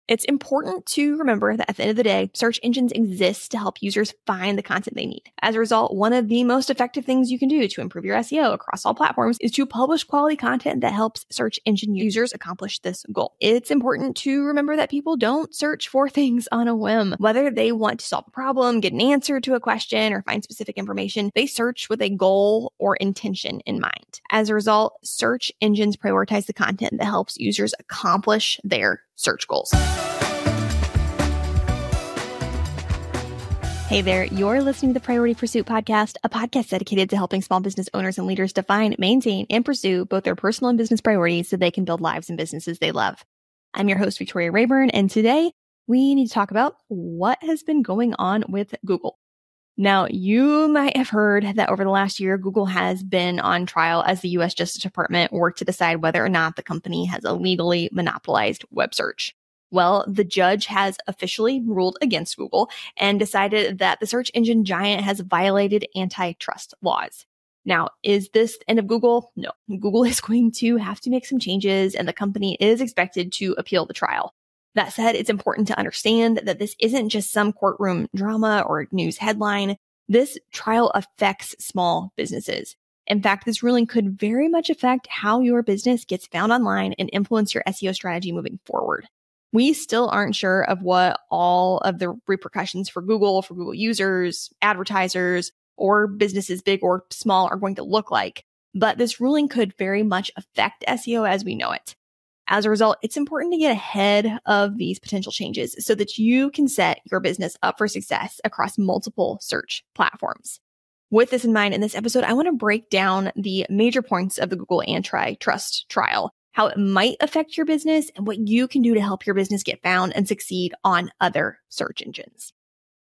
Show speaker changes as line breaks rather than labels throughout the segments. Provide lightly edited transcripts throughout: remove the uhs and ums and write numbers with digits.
It's important to remember that at the end of the day, search engines exist to help users find the content they need. As a result, one of the most effective things you can do to improve your SEO across all platforms is to publish quality content that helps search engine users accomplish this goal. It's important to remember that people don't search for things on a whim. Whether they want to solve a problem, get an answer to a question, or find specific information, they search with a goal or intention in mind. As a result, search engines prioritize the content that helps users accomplish their search goals. Hey there, you're listening to the Priority Pursuit Podcast, a podcast dedicated to helping small business owners and leaders define, maintain, and pursue both their personal and business priorities so they can build lives and businesses they love. I'm your host, Victoria Rayburn, and today we need to talk about what has been going on with Google. Now, you might have heard that over the last year, Google has been on trial as the U.S. Justice Department worked to decide whether or not the company has illegally monopolized web search. Well, the judge has officially ruled against Google and decided that the search engine giant has violated antitrust laws. Now, is this the end of Google? No. Google is going to have to make some changes, and the company is expected to appeal the trial. That said, it's important to understand that this isn't just some courtroom drama or news headline. This trial affects small businesses. In fact, this ruling could very much affect how your business gets found online and influence your SEO strategy moving forward. We still aren't sure of what all of the repercussions for Google users, advertisers, or businesses big or small are going to look like, but this ruling could very much affect SEO as we know it. As a result, it's important to get ahead of these potential changes so that you can set your business up for success across multiple search platforms. With this in mind, in this episode, I want to break down the major points of the Google Antitrust trial, how it might affect your business, and what you can do to help your business get found and succeed on other search engines.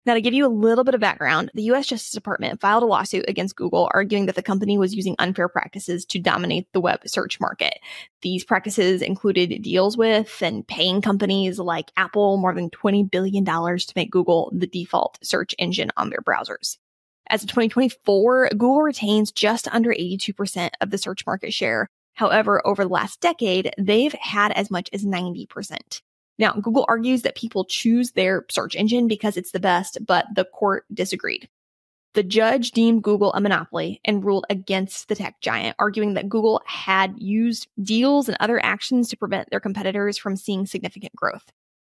Now, to give you a little bit of background, the U.S. Justice Department filed a lawsuit against Google arguing that the company was using unfair practices to dominate the web search market. These practices included deals with and paying companies like Apple more than $20 billion to make Google the default search engine on their browsers. As of 2024, Google retains just under 82% of the search market share. However, over the last decade, they've had as much as 90%. Now, Google argues that people choose their search engine because it's the best, but the court disagreed. The judge deemed Google a monopoly and ruled against the tech giant, arguing that Google had used deals and other actions to prevent their competitors from seeing significant growth.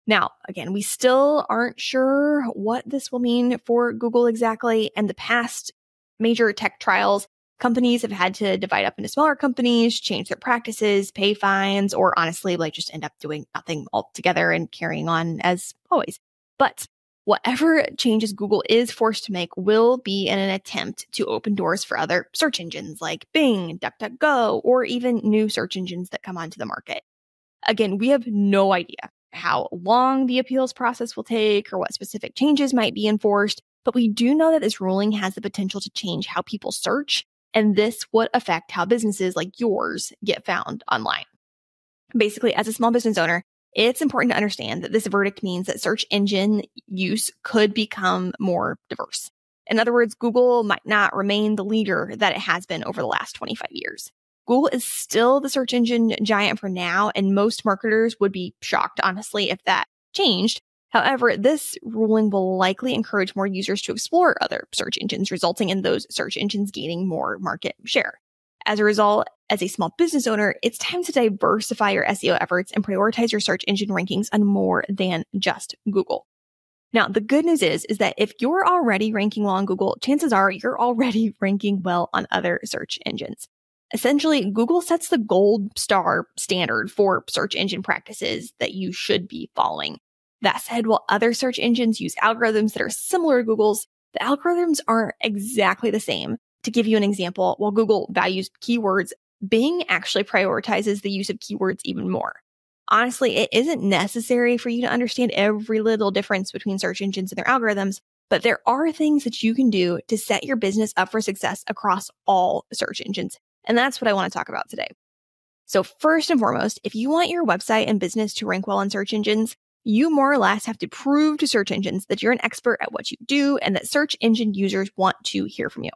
Now, again, we still aren't sure what this will mean for Google exactly. And the past major tech trials, companies have had to divide up into smaller companies, change their practices, pay fines, or honestly, just end up doing nothing altogether and carrying on as always. But whatever changes Google is forced to make will be in an attempt to open doors for other search engines like Bing, DuckDuckGo, or even new search engines that come onto the market. Again, we have no idea how long the appeals process will take or what specific changes might be enforced, but we do know that this ruling has the potential to change how people search, and this would affect how businesses like yours get found online. Basically, as a small business owner, it's important to understand that this verdict means that search engine use could become more diverse. In other words, Google might not remain the leader that it has been over the last 25 years. Google is still the search engine giant for now, and most marketers would be shocked, honestly, if that changed. However, this ruling will likely encourage more users to explore other search engines, resulting in those search engines gaining more market share. As a result, as a small business owner, it's time to diversify your SEO efforts and prioritize your search engine rankings on more than just Google. Now, the good news is that if you're already ranking well on Google, chances are you're already ranking well on other search engines. Essentially, Google sets the gold star standard for search engine practices that you should be following. That said, while other search engines use algorithms that are similar to Google's, the algorithms aren't exactly the same. To give you an example, while Google values keywords, Bing actually prioritizes the use of keywords even more. Honestly, it isn't necessary for you to understand every little difference between search engines and their algorithms, but there are things that you can do to set your business up for success across all search engines. And that's what I want to talk about today. So first and foremost, if you want your website and business to rank well on search engines, you more or less have to prove to search engines that you're an expert at what you do and that search engine users want to hear from you.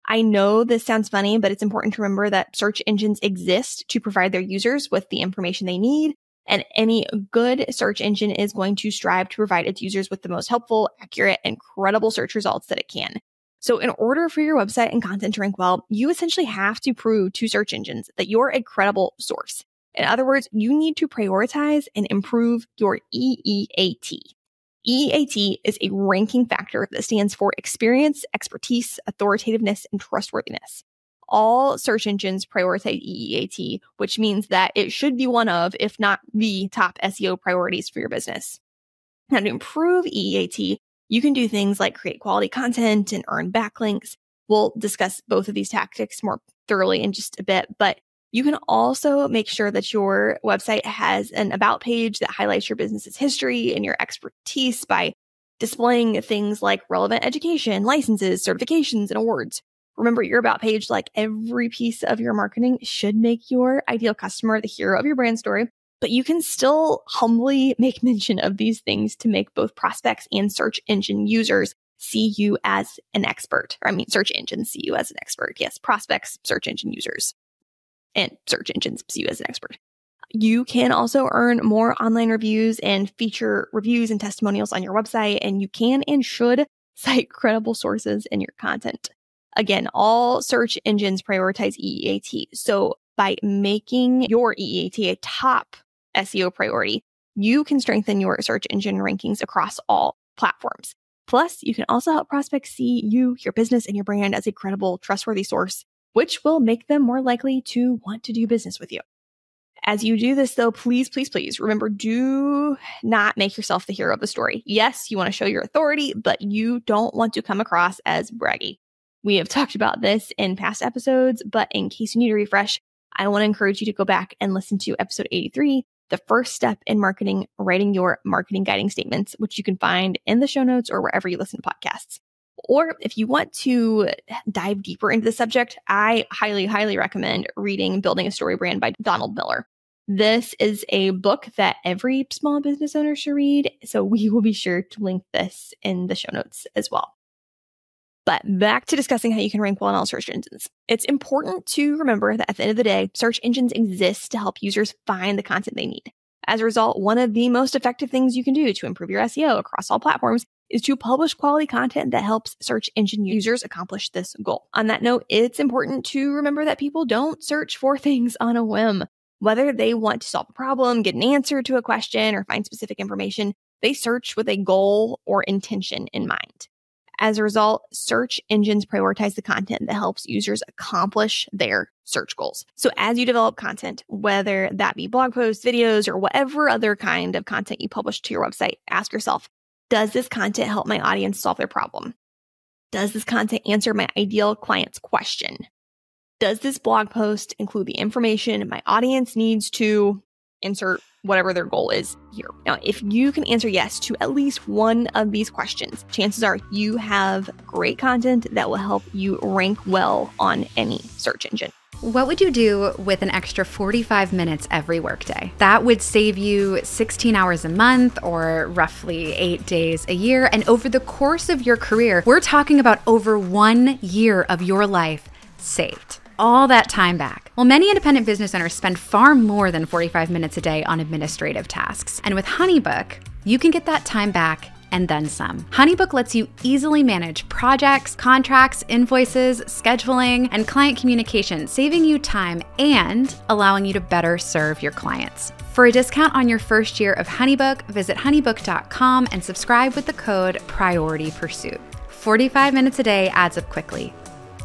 I know this sounds funny, but it's important to remember that search engines exist to provide their users with the information they need And any good search engine is going to strive to provide its users with the most helpful, accurate, and credible search results that it can. So in order for your website and content to rank well, you essentially have to prove to search engines that you're a credible source. In other words, you need to prioritize and improve your EEAT. EEAT is a ranking factor that stands for experience, expertise, authoritativeness, and trustworthiness. All search engines prioritize EEAT, which means that it should be one of, if not the top SEO priorities for your business. Now, to improve EEAT, you can do things like create quality content and earn backlinks. We'll discuss both of these tactics more thoroughly in just a bit, but you can also make sure that your website has an about page that highlights your business's history and your expertise by displaying things like relevant education, licenses, certifications, and awards. Remember, your about page, like every piece of your marketing, should make your ideal customer the hero of your brand story, but you can still humbly make mention of these things to make both prospects and search engine users see you as an expert. Search engines see you as an expert. Yes, prospects, search engine users, and search engines see you as an expert. You can also earn more online reviews and feature reviews and testimonials on your website, and you can and should cite credible sources in your content. Again, all search engines prioritize EEAT. So by making your EEAT a top SEO priority, you can strengthen your search engine rankings across all platforms. Plus, you can also help prospects see you, your business, and your brand as a credible, trustworthy source, which will make them more likely to want to do business with you. As you do this, though, please remember, do not make yourself the hero of the story. Yes, you want to show your authority, but you don't want to come across as braggy. We have talked about this in past episodes, but in case you need a refresh, I want to encourage you to go back and listen to episode 83, the first step in marketing, writing your marketing guiding statements, which you can find in the show notes or wherever you listen to podcasts. Or if you want to dive deeper into the subject, I highly, highly recommend reading Building a Story Brand by Donald Miller. This is a book that every small business owner should read, so we will be sure to link this in the show notes as well. But back to discussing how you can rank well on all search engines. It's important to remember that at the end of the day, search engines exist to help users find the content they need. As a result, one of the most effective things you can do to improve your SEO across all platforms is to publish quality content that helps search engine users accomplish this goal. On that note, it's important to remember that people don't search for things on a whim. Whether they want to solve a problem, get an answer to a question, or find specific information, they search with a goal or intention in mind. As a result, search engines prioritize the content that helps users accomplish their search goals. So as you develop content, whether that be blog posts, videos, or whatever other kind of content you publish to your website, ask yourself, does this content help my audience solve their problem? Does this content answer my ideal client's question? Does this blog post include the information my audience needs to insert whatever their goal is here? Now, if you can answer yes to at least one of these questions, chances are you have great content that will help you rank well on any search engine.
What would you do with an extra 45 minutes every workday? That would save you 16 hours a month or roughly 8 days a year. And over the course of your career, we're talking about over 1 year of your life saved. All that time back. Well, many independent business owners spend far more than 45 minutes a day on administrative tasks. And with HoneyBook, you can get that time back and then some. HoneyBook lets you easily manage projects, contracts, invoices, scheduling, and client communication, saving you time and allowing you to better serve your clients. For a discount on your first year of HoneyBook, visit honeybook.com and subscribe with the code PriorityPursuit. 45 minutes a day adds up quickly.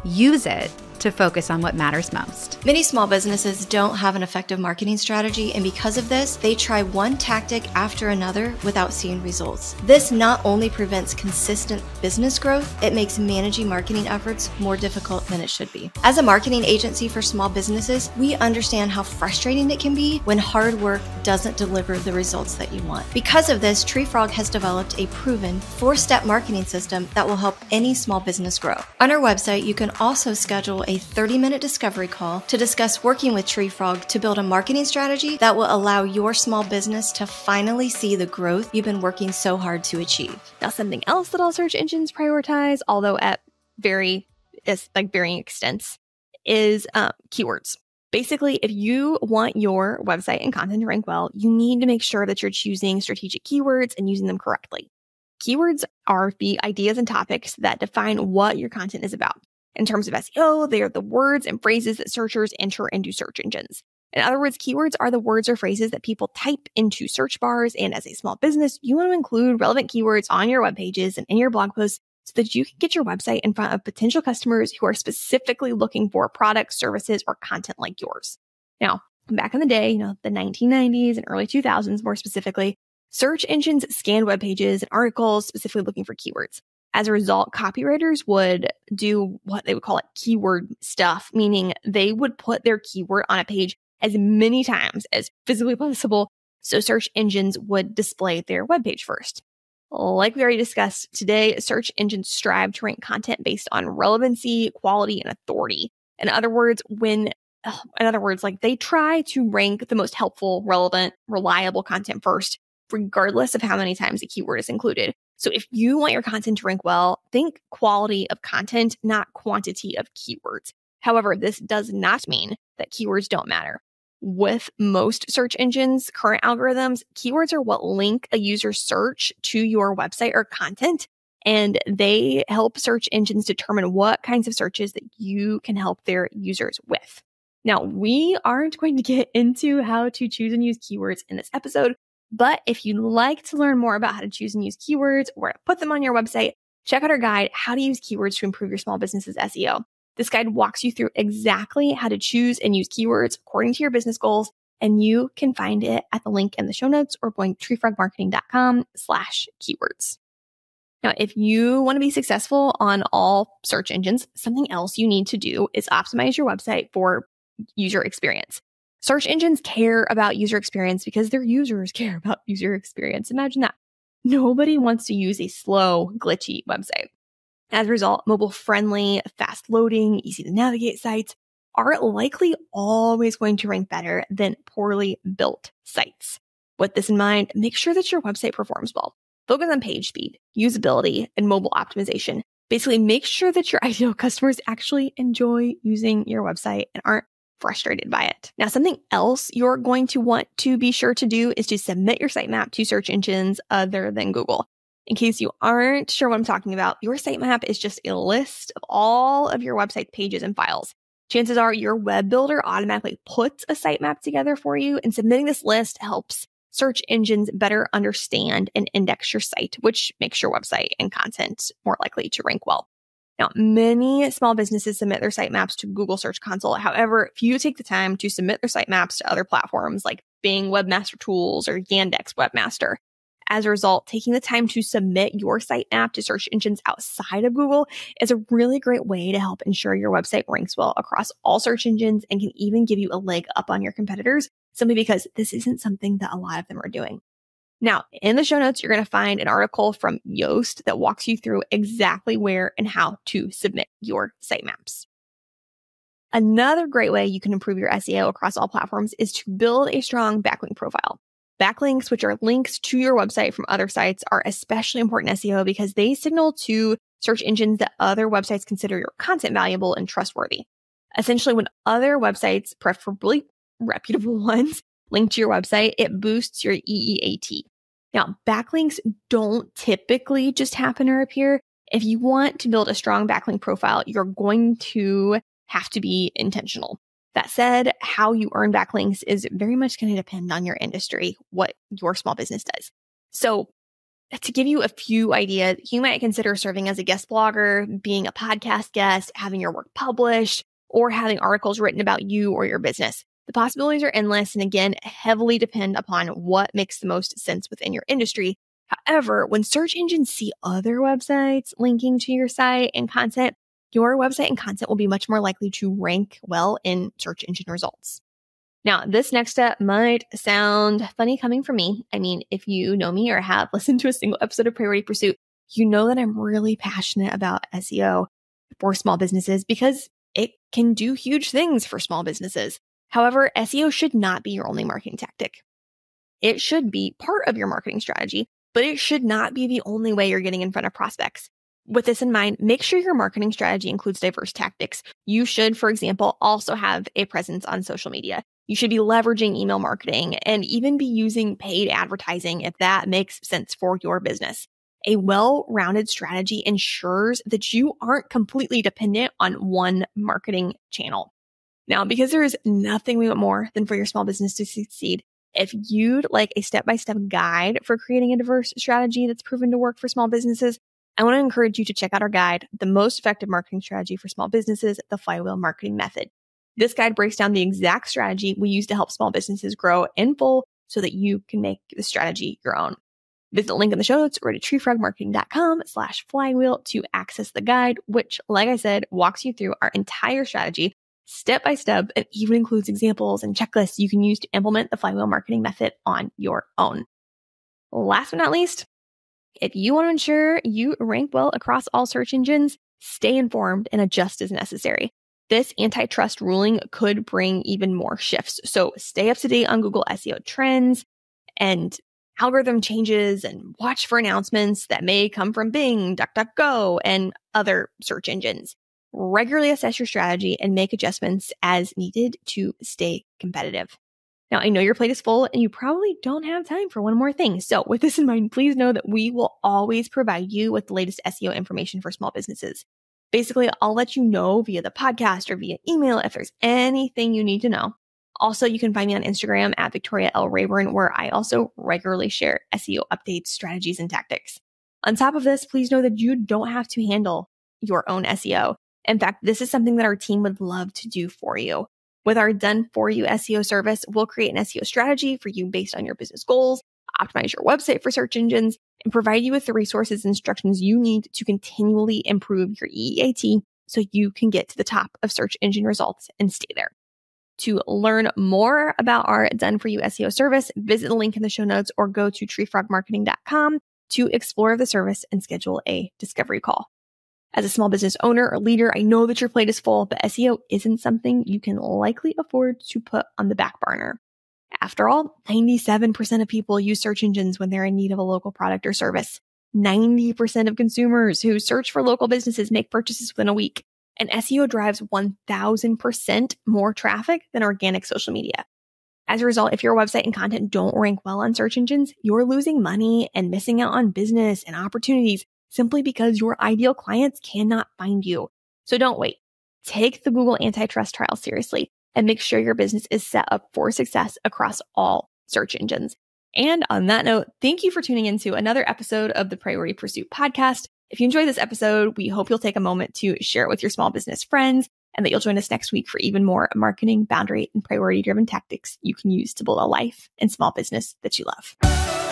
Use it to focus on what matters most.
Many small businesses don't have an effective marketing strategy, and because of this, they try one tactic after another without seeing results. This not only prevents consistent business growth, it makes managing marketing efforts more difficult than it should be. As a marketing agency for small businesses, we understand how frustrating it can be when hard work doesn't deliver the results that you want. Because of this, TreeFrog has developed a proven 4-step marketing system that will help any small business grow. On our website, you can also schedule a 30-minute discovery call to discuss working with TreeFrog to build a marketing strategy that will allow your small business to finally see the growth you've been working so hard to achieve.
Now, something else that all search engines prioritize, although at varying extents, is keywords. Basically, if you want your website and content to rank well, you need to make sure that you're choosing strategic keywords and using them correctly. Keywords are the ideas and topics that define what your content is about. In terms of SEO, they are the words and phrases that searchers enter into search engines. In other words, keywords are the words or phrases that people type into search bars. And as a small business, you want to include relevant keywords on your web pages and in your blog posts so that you can get your website in front of potential customers who are specifically looking for products, services, or content like yours. Now, back in the day, the 1990s and early 2000s more specifically, search engines scanned web pages and articles specifically looking for keywords. As a result, copywriters would do what they would call keyword stuff, meaning they would put their keyword on a page as many times as physically possible so search engines would display their web page first. Like we already discussed today, search engines strive to rank content based on relevancy, quality, and authority. In other words, they try to rank the most helpful, relevant, reliable content first, regardless of how many times a keyword is included. So if you want your content to rank well, think quality of content, not quantity of keywords. However, this does not mean that keywords don't matter. With most search engines' current algorithms, keywords are what link a user's search to your website or content, and they help search engines determine what kinds of searches that you can help their users with. Now, we aren't going to get into how to choose and use keywords in this episode, but if you'd like to learn more about how to choose and use keywords or to put them on your website, check out our guide, How to Use Keywords to Improve Your Small Business's SEO. This guide walks you through exactly how to choose and use keywords according to your business goals, and you can find it at the link in the show notes or going to treefrogmarketing.com/keywords. Now, if you want to be successful on all search engines, something else you need to do is optimize your website for user experience. Search engines care about user experience because their users care about user experience. Imagine that. Nobody wants to use a slow, glitchy website. As a result, mobile-friendly, fast-loading, easy-to-navigate sites are likely always going to rank better than poorly built sites. With this in mind, make sure that your website performs well. Focus on page speed, usability, and mobile optimization. Basically, make sure that your ideal customers actually enjoy using your website and aren't frustrated by it. Now, something else you're going to want to be sure to do is to submit your sitemap to search engines other than Google. In case you aren't sure what I'm talking about, your sitemap is just a list of all of your website pages and files. Chances are your web builder automatically puts a sitemap together for you, and submitting this list helps search engines better understand and index your site, which makes your website and content more likely to rank well. Now, many small businesses submit their sitemaps to Google Search Console. However, if you take the time to submit their sitemaps to other platforms like Bing Webmaster Tools or Yandex Webmaster, as a result, taking the time to submit your sitemap to search engines outside of Google is a really great way to help ensure your website ranks well across all search engines and can even give you a leg up on your competitors, simply because this isn't something that a lot of them are doing. Now, in the show notes, you're going to find an article from Yoast that walks you through exactly where and how to submit your sitemaps. Another great way you can improve your SEO across all platforms is to build a strong backlink profile. Backlinks, which are links to your website from other sites, are especially important in SEO because they signal to search engines that other websites consider your content valuable and trustworthy. Essentially, when other websites, preferably reputable ones, link to your website, it boosts your EEAT. Now, backlinks don't typically just happen or appear. If you want to build a strong backlink profile, you're going to have to be intentional. That said, how you earn backlinks is very much going to depend on your industry, what your small business does. So to give you a few ideas, you might consider serving as a guest blogger, being a podcast guest, having your work published, or having articles written about you or your business. The possibilities are endless and again, heavily depend upon what makes the most sense within your industry. However, when search engines see other websites linking to your site and content, your website and content will be much more likely to rank well in search engine results. Now, this next step might sound funny coming from me. I mean, if you know me or have listened to a single episode of Priority Pursuit, you know that I'm really passionate about SEO for small businesses because it can do huge things for small businesses. However, SEO should not be your only marketing tactic. It should be part of your marketing strategy, but it should not be the only way you're getting in front of prospects. With this in mind, make sure your marketing strategy includes diverse tactics. You should, for example, also have a presence on social media. You should be leveraging email marketing and even be using paid advertising if that makes sense for your business. A well-rounded strategy ensures that you aren't completely dependent on one marketing channel. Now, because there is nothing we want more than for your small business to succeed, if you'd like a step-by-step guide for creating a diverse strategy that's proven to work for small businesses, I want to encourage you to check out our guide, The Most Effective Marketing Strategy for Small Businesses, the Flywheel Marketing Method. This guide breaks down the exact strategy we use to help small businesses grow in full so that you can make the strategy your own. Visit the link in the show notes or to treefrogmarketing.com/flywheel to access the guide, which, like I said, walks you through our entire strategy step by step and even includes examples and checklists you can use to implement the Flywheel Marketing Method on your own. Last but not least, if you want to ensure you rank well across all search engines, stay informed and adjust as necessary. This antitrust ruling could bring even more shifts. So stay up to date on Google SEO trends and algorithm changes and watch for announcements that may come from Bing, DuckDuckGo, and other search engines. Regularly assess your strategy and make adjustments as needed to stay competitive. Now, I know your plate is full and you probably don't have time for one more thing. So with this in mind, please know that we will always provide you with the latest SEO information for small businesses. Basically, I'll let you know via the podcast or via email if there's anything you need to know. Also, you can find me on Instagram at Victoria L. Rayburn, where I also regularly share SEO updates, strategies, and tactics. On top of this, please know that you don't have to handle your own SEO. In fact, this is something that our team would love to do for you. With our Done For You SEO service, we'll create an SEO strategy for you based on your business goals, optimize your website for search engines, and provide you with the resources and instructions you need to continually improve your EEAT so you can get to the top of search engine results and stay there. To learn more about our Done For You SEO service, visit the link in the show notes or go to treefrogmarketing.com to explore the service and schedule a discovery call. As a small business owner or leader, I know that your plate is full, but SEO isn't something you can likely afford to put on the back burner. After all, 97% of people use search engines when they're in need of a local product or service. 90% of consumers who search for local businesses make purchases within a week. And SEO drives 1,000% more traffic than organic social media. As a result, if your website and content don't rank well on search engines, you're losing money and missing out on business and opportunities simply because your ideal clients cannot find you. So don't wait. Take the Google Antitrust trial seriously and make sure your business is set up for success across all search engines. And on that note, thank you for tuning into another episode of the Priority Pursuit podcast. If you enjoyed this episode, we hope you'll take a moment to share it with your small business friends and that you'll join us next week for even more marketing, boundary, and priority-driven tactics you can use to build a life and small business that you love.